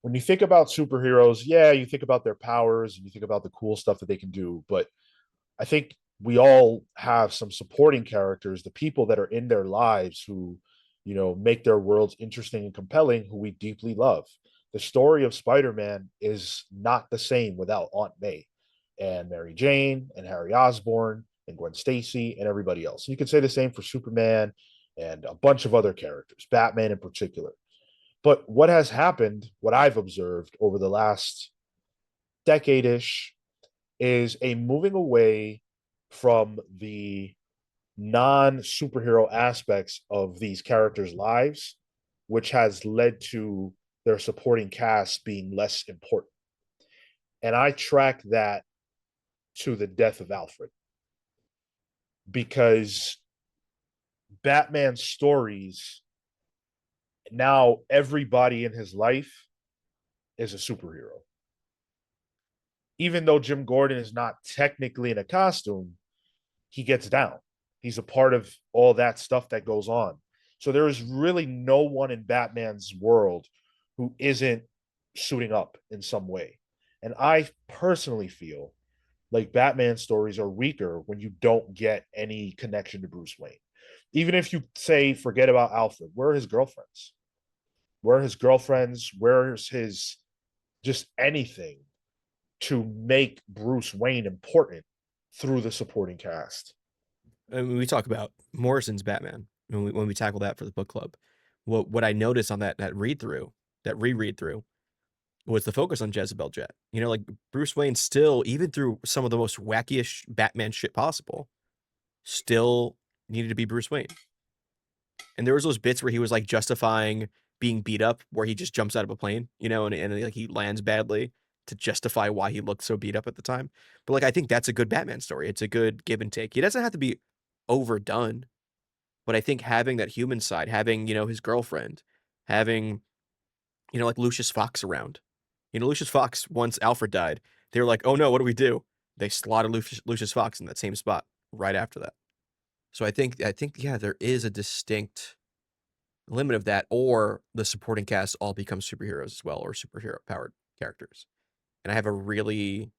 when you think about superheroes, yeah, you think about their powers and you think about the cool stuff that they can do, but I think we all have some supporting characters, the people that are in their lives who, make their worlds interesting and compelling, who we deeply love. The story of Spider-Man is not the same without Aunt May and Mary Jane and Harry Osborn and Gwen Stacy and everybody else. And you could say the same for Superman and a bunch of other characters, Batman in particular. But what has happened, what I've observed over the last decade ish, is a moving away from the non superhero aspects of these characters' lives, which has led to their supporting cast being less important. And I track that to the death of Alfred because Batman's stories, now everybody in his life is a superhero. Even though Jim Gordon is not technically in a costume, he gets down. He's a part of all that stuff that goes on. So there is really no one in Batman's world who isn't suiting up in some way. And I personally feel like Batman stories are weaker when you don't get any connection to Bruce Wayne. Even if you say, forget about Alfred, where are his girlfriends? Where are his girlfriends? Where's his just anything to make Bruce Wayne important through the supporting cast? And we talk about Morrison's Batman when we tackle that for the book club. What I noticed on that read through, that reread through, was the focus on Jezebel Jet. Like Bruce Wayne still, even through some of the most wackiest Batman shit possible, still needed to be Bruce Wayne. And there was those bits where he was like justifying being beat up, where he just jumps out of a plane, and like he lands badly to justify why he looked so beat up at the time. But like I think that's a good Batman story. It's a good give and take. He doesn't have to be overdone, but I think having that human side, having his girlfriend, having like Lucius Fox around. Lucius Fox, once Alfred died, they were like, oh no, what do we do? They slaughtered Lucius Fox in that same spot right after that. So I think yeah, there is a distinct limit of that, or the supporting cast all become superheroes as well, or superhero powered characters. And I have a really,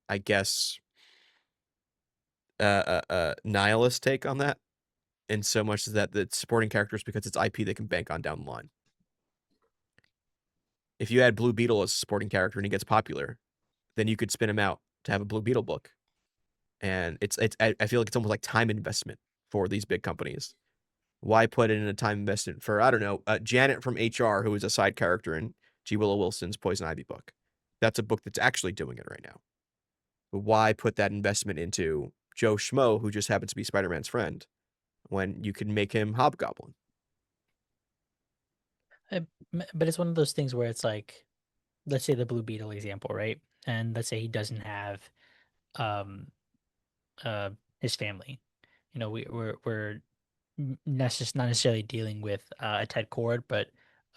I guess, nihilist take on that, in so much as that the supporting characters, because it's IP they can bank on down the line. If you add Blue Beetle as a supporting character and he gets popular, then you could spin him out to have a Blue Beetle book. And I feel like it's almost like time investment for these big companies. Why put in a time investment for, I don't know, Janet from HR, who is a side character in G. Willow Wilson's Poison Ivy book? That's a book that's actually doing it right now. But why put that investment into Joe Schmo, who just happens to be Spider Man's friend, when you can make him Hobgoblin? I- but it's one of those things where it's like, let's say the Blue Beetle example, right? And let's say he doesn't have um uh his family. We're not necessarily dealing with a Ted Cord, but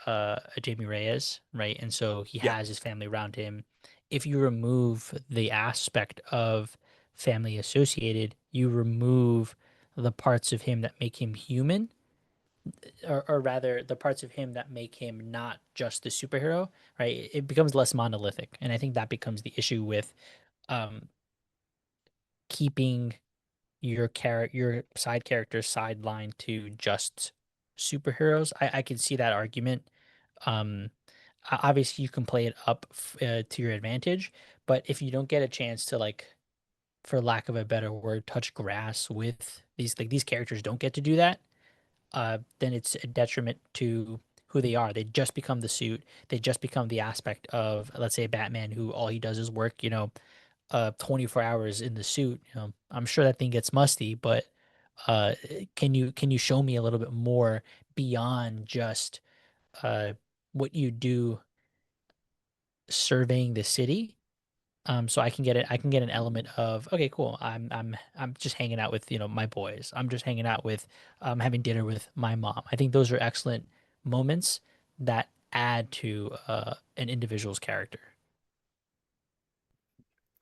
a Jamie Reyes, right? And so he Yeah. has his family around him. If you remove the aspect of family associated, you remove the parts of him that make him human, or rather the parts of him that make him not just the superhero, right? It becomes less monolithic. And I think that becomes the issue with um, keeping your side characters sidelined to just superheroes. I can see that argument. Um, Obviously you can play it up to your advantage, but if you don't get a chance to, like, for lack of a better word, touch grass with these characters don't get to do that, then it's a detriment to who they are. They just become the suit. They just become the aspect of, let's say, Batman, who all he does is work, 24 hours in the suit. I'm sure that thing gets musty, but uh, can you show me a little bit more beyond just uh, what you do surveying the city? So I can get an element of, okay, cool. I'm just hanging out with, my boys. I'm just hanging out with, having dinner with my mom. I think those are excellent moments that add to an individual's character.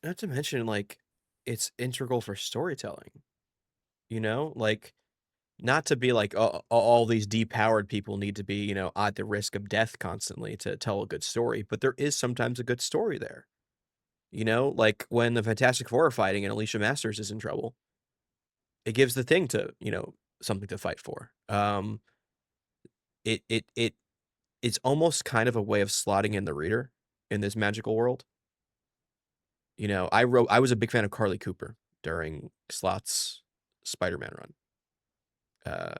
Not to mention, like, it's integral for storytelling. Like Not to be like, oh, all these depowered people need to be, you know, at the risk of death constantly to tell a good story, but there is sometimes a good story there. You know, like when the Fantastic Four are fighting and Alicia Masters is in trouble, it gives the Thing to, you know, something to fight for. It's almost kind of a way of slotting in the reader in this magical world. You know, I was a big fan of Carly Cooper during Slott's Spider-Man run,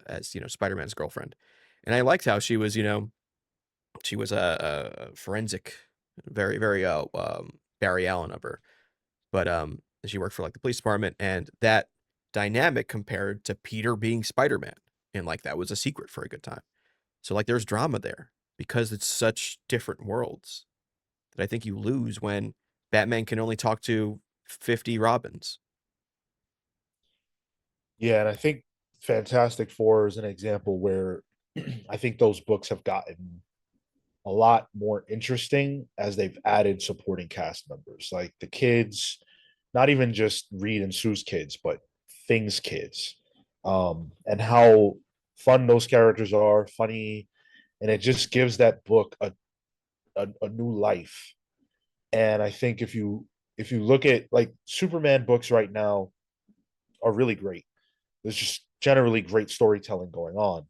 as, you know, Spider-Man's girlfriend. And I liked how she was, you know, she was a forensic, very, very, Barry Allen of her. But she worked for like the police department, and that dynamic compared to Peter being Spider-Man. And like that was a secret for a good time. So like there's drama there because it's such different worlds that I think you lose when Batman can only talk to 50 Robins. Yeah, and I think Fantastic Four is an example where I think those books have gotten a lot more interesting as they've added supporting cast members, like the kids, not even just Reed and Sue's kids, but Thing's kids, and how fun those characters are, funny, and it just gives that book a new life. And I think if you look at like Superman books right now are really great. There's just generally great storytelling going on,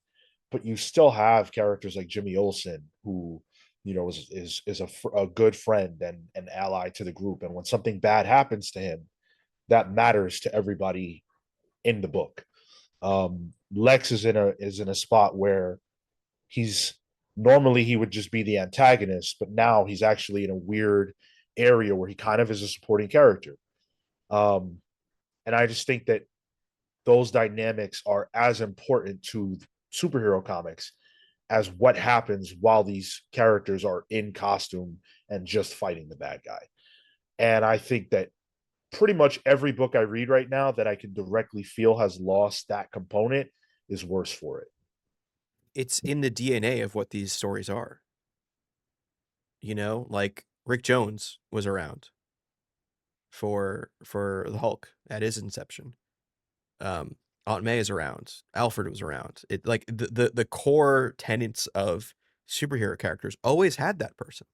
but you still have characters like Jimmy Olsen, who you know is a good friend and an ally to the group. And when something bad happens to him, that matters to everybody in the book. Lex is in a spot where he's normally he would just be the antagonist, but now he's actually in a weird area where he kind of is a supporting character. Um, and I just think that those dynamics are as important to superhero comics as what happens while these characters are in costume and just fighting the bad guy. And I think that pretty much every book I read right now that I can directly feel has lost that component is worse for it. It's in the DNA of what these stories are. You know, like Rick Jones was around for the Hulk at his inception. um Aunt May is around. Alfred was around. It like the core tenets of superhero characters always had that person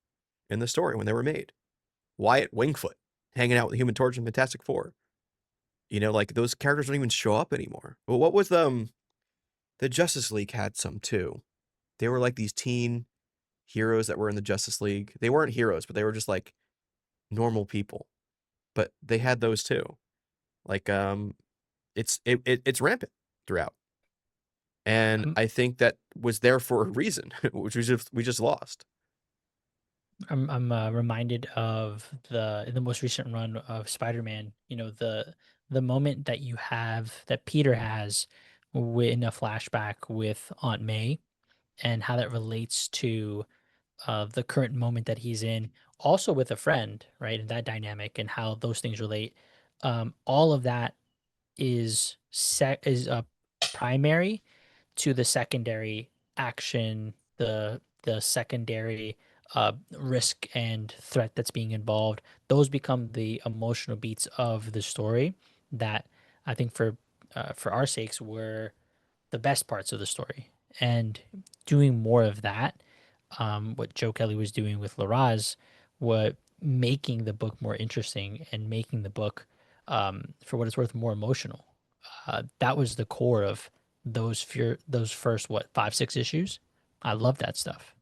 in the story when they were made. Wyatt Wingfoot hanging out with the Human Torch and Fantastic Four. You know, like those characters don't even show up anymore. Well, what was the Justice League had some too. They were like these teen heroes that were in the Justice League. They weren't heroes, but they were just like normal people. But they had those too. Like it's rampant throughout. And I'm I think that was there for a reason, which we just lost. I'm reminded of the most recent run of Spider-Man. You know, the moment that you have that Peter has in a flashback with Aunt May, and how that relates to the current moment that he's in, also with a friend, right? And that dynamic and how those things relate. All of that is primary to the secondary action, the secondary risk and threat that's being involved. Those become the emotional beats of the story that I think for our sakes were the best parts of the story. And doing more of that, what Joe Kelly was doing with Laraz, what making the book more interesting and making the book, for what it's worth, more emotional. That was the core of those first what 5 6 issues. I love that stuff.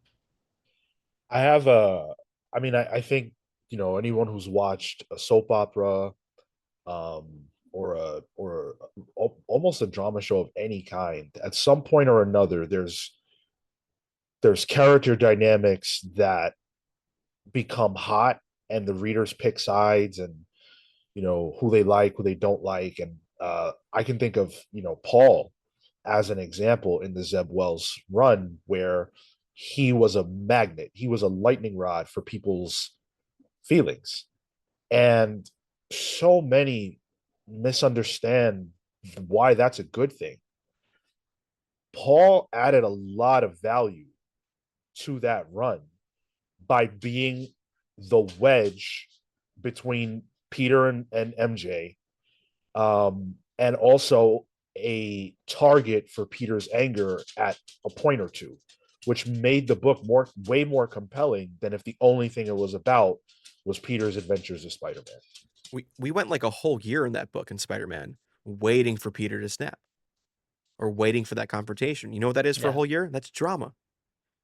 I have a, I mean, I think, you know, anyone who's watched a soap opera, almost a drama show of any kind, at some point or another, there's character dynamics that become hot and the readers pick sides and you know who they like, who they don't like. And I can think of, you know, Paul as an example in the Zeb Wells run where he was a magnet, he was a lightning rod for people's feelings. And so many misunderstand why that's a good thing. Paul added a lot of value to that run by being the wedge between Peter and MJ, and also a target for Peter's anger at a point or two, which made the book way more compelling than if the only thing it was about was Peter's adventures as Spider-Man. We went like a whole year in that book in Spider-Man waiting for Peter to snap or waiting for that confrontation. You know what that is for a Yeah. whole year? That's drama.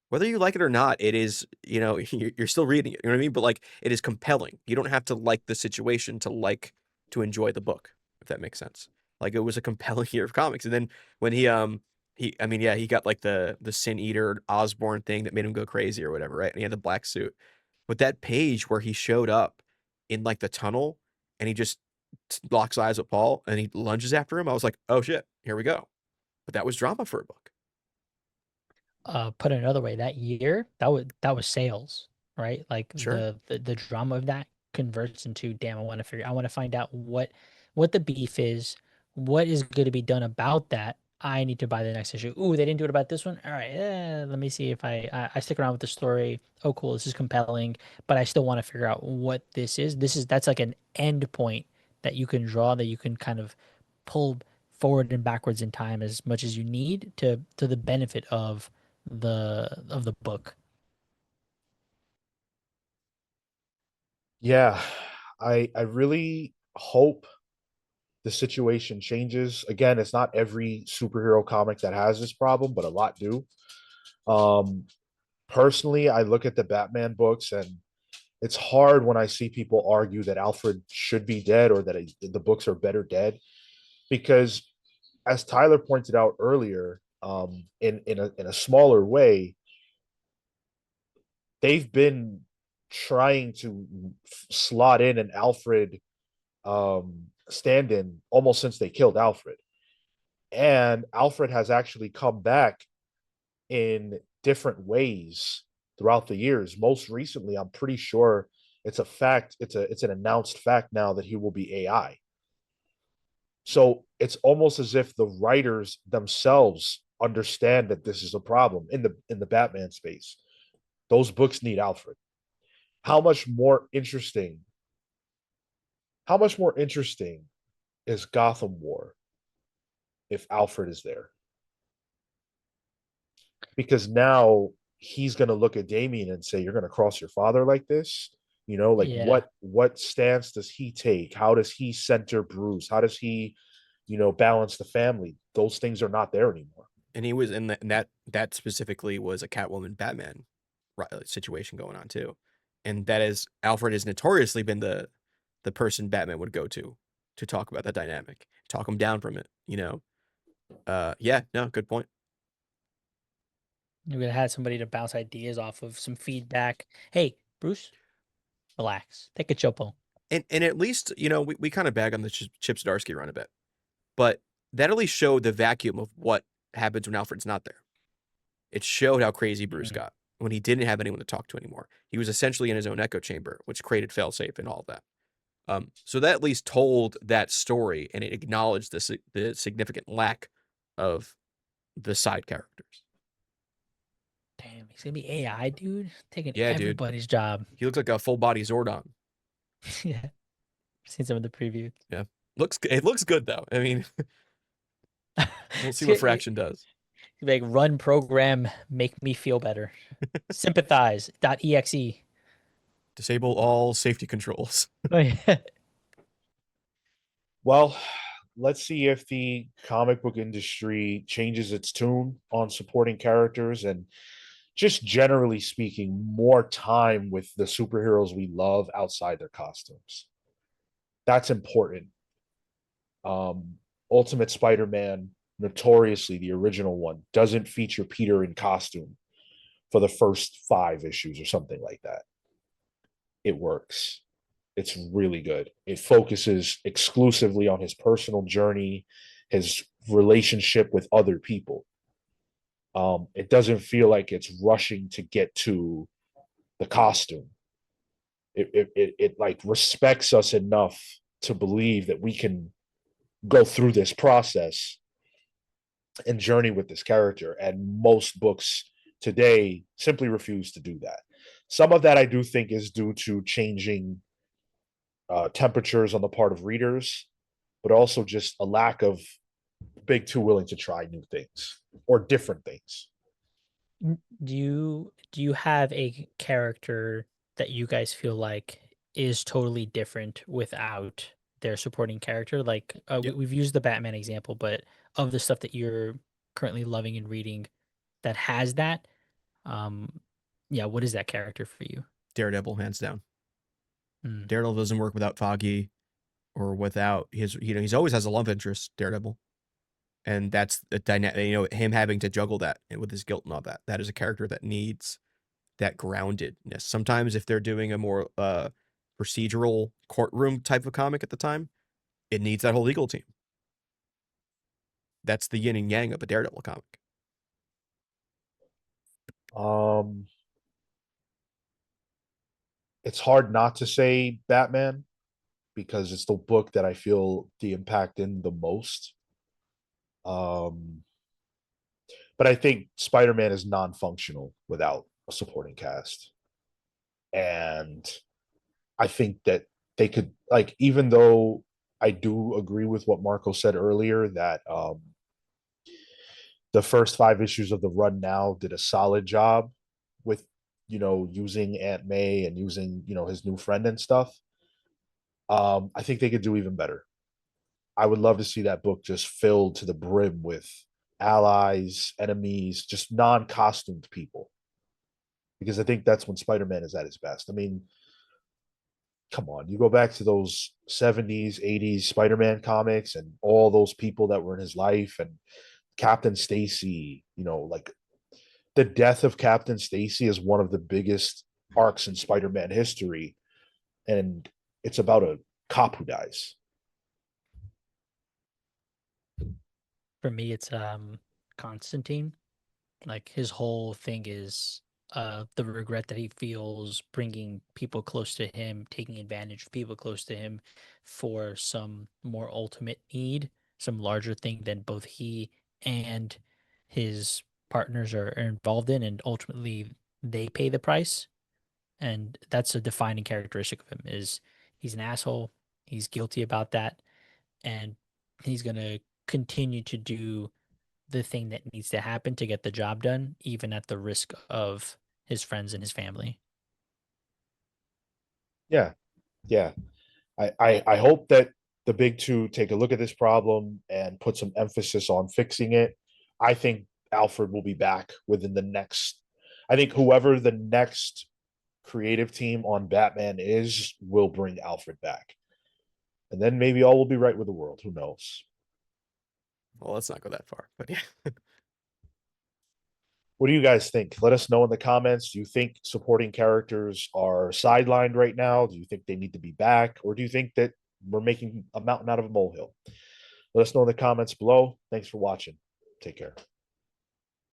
Whether you like it or not, it is, you're still reading it. You know what I mean? But like, it is compelling. You don't have to like the situation to enjoy the book, if that makes sense. Like, it was a compelling year of comics. And then when I mean, yeah, he got like the Sin Eater Osborn thing that made him go crazy or whatever, right? And he had the black suit. But that page where he showed up in like the tunnel and he just locks eyes with Paul and he lunges after him, I was like, oh shit, here we go. But that was drama for a book. Put it another way, that year, that was sales, right? Like Sure. the drama of that converts into, damn, I want to find out what the beef is, what is going to be done about that. I need to buy the next issue. Ooh, they didn't do it about this one. All right, let me see if I stick around with the story. Oh, cool, this is compelling, but I still want to figure out what this is. That's like an end point that you can draw, that you can kind of pull forward and backwards in time as much as you need to the benefit of the book. Yeah, I really hope the situation changes. Again, it's not every superhero comic that has this problem, but a lot do. Um, Personally, I look at the Batman books, and it's hard when I see people argue that Alfred should be dead or that the books are better dead, because as Tyler pointed out earlier, in a smaller way, they've been trying to slot in an Alfred stand-in almost since they killed Alfred, and Alfred has actually come back in different ways throughout the years. Most recently, I'm pretty sure it's a fact. It's an announced fact now that he will be AI. So it's almost as if the writers themselves understand that this is a problem in the Batman space. Those books need Alfred. How much more interesting? How much more interesting is Gotham War if Alfred is there? Because now he's going to look at Damien and say, "You're going to cross your father like this." Like Yeah. what stance does he take? How does he center Bruce? How does he, balance the family? Those things are not there anymore. And he was in that specifically was a Catwoman Batman situation going on too. And that is Alfred has notoriously been the person Batman would go to talk about that dynamic, talk him down from it. Yeah, no, good point. We would have had somebody to bounce ideas off of, some feedback. Hey, Bruce, relax. Take a chopo. And at least, we kind of bag on the Chip Zdarsky run a bit, but that at least showed the vacuum of what happens when Alfred's not there. It showed how crazy Bruce got when he didn't have anyone to talk to anymore. He was essentially in his own echo chamber, which created failsafe and all of that. So that at least told that story, and it acknowledged the significant lack of the side characters. Damn, he's gonna be AI, dude. Taking Yeah, dude. everybody's job. He looks like a full body Zordon. Yeah. Seen some of the previews. Yeah. It looks good though. I mean, we'll see He's what gonna- Fraction does. he's like, run program, make me feel better. Sympathize.exe. Disable all safety controls. Oh, yeah. Well, let's see if the comic book industry changes its tune on supporting characters, and just generally speaking, more time with the superheroes we love outside their costumes. That's important. Ultimate Spider-Man, notoriously the original one, doesn't feature Peter in costume for the first 5 issues or something like that. It works. It's really good. It focuses exclusively on his personal journey, his relationship with other people. It doesn't feel like it's rushing to get to the costume. It like respects us enough to believe that we can go through this process and journey with this character. And most books today simply refuse to do that. Some of that I do think is due to changing temperatures on the part of readers, but also just a lack of big two willing to try new things or different things. Do you have a character that you guys feel like is totally different without their supporting character? Like Yep. we've used the Batman example, but of the stuff that you're currently loving and reading that has that, um, yeah, what is that character for you? Daredevil, hands down. Mm. Daredevil doesn't work without Foggy or without his, he's always has a love interest, Daredevil. And that's the dynamic, him having to juggle that with his guilt and all that. That is a character that needs that groundedness. Sometimes if they're doing a more procedural courtroom type of comic at the time, it needs that whole legal team. That's the yin and yang of a Daredevil comic. Um, it's hard not to say Batman because it's the book that I feel the impact in the most. Um, but I think Spider-Man is non-functional without a supporting cast. And I think that they could, like, even though I do agree with what Marco said earlier that the first 5 issues of the run now did a solid job with using Aunt May and using his new friend and stuff. I think they could do even better. I would love to see that book just filled to the brim with allies, enemies, just non-costumed people, because I think that's when Spider-Man is at his best. I mean, come on, you go back to those 70s, 80s Spider-Man comics and all those people that were in his life, and Captain Stacy, like the death of Captain Stacy is one of the biggest arcs in Spider-Man history, and it's about a cop who dies. For me, it's Constantine. Like his whole thing is the regret that he feels bringing people close to him, taking advantage of people close to him for some more ultimate need, some larger thing than both he and his partners are involved in, and ultimately they pay the price. And that's a defining characteristic of him is he's an asshole, he's guilty about that, and he's gonna continue to do the thing that needs to happen to get the job done, even at the risk of his friends and his family. Yeah, yeah. I hope that the big two take a look at this problem and put some emphasis on fixing it. I think Alfred will be back within the next. I think whoever the next creative team on Batman is will bring Alfred back, and then maybe all will be right with the world. Who knows? Well, let's not go that far, but yeah. What do you guys think? Let us know in the comments. Do you think supporting characters are sidelined right now? Do you think they need to be back? Or do you think that we're making a mountain out of a molehill? Let us know in the comments below. Thanks for watching. Take care.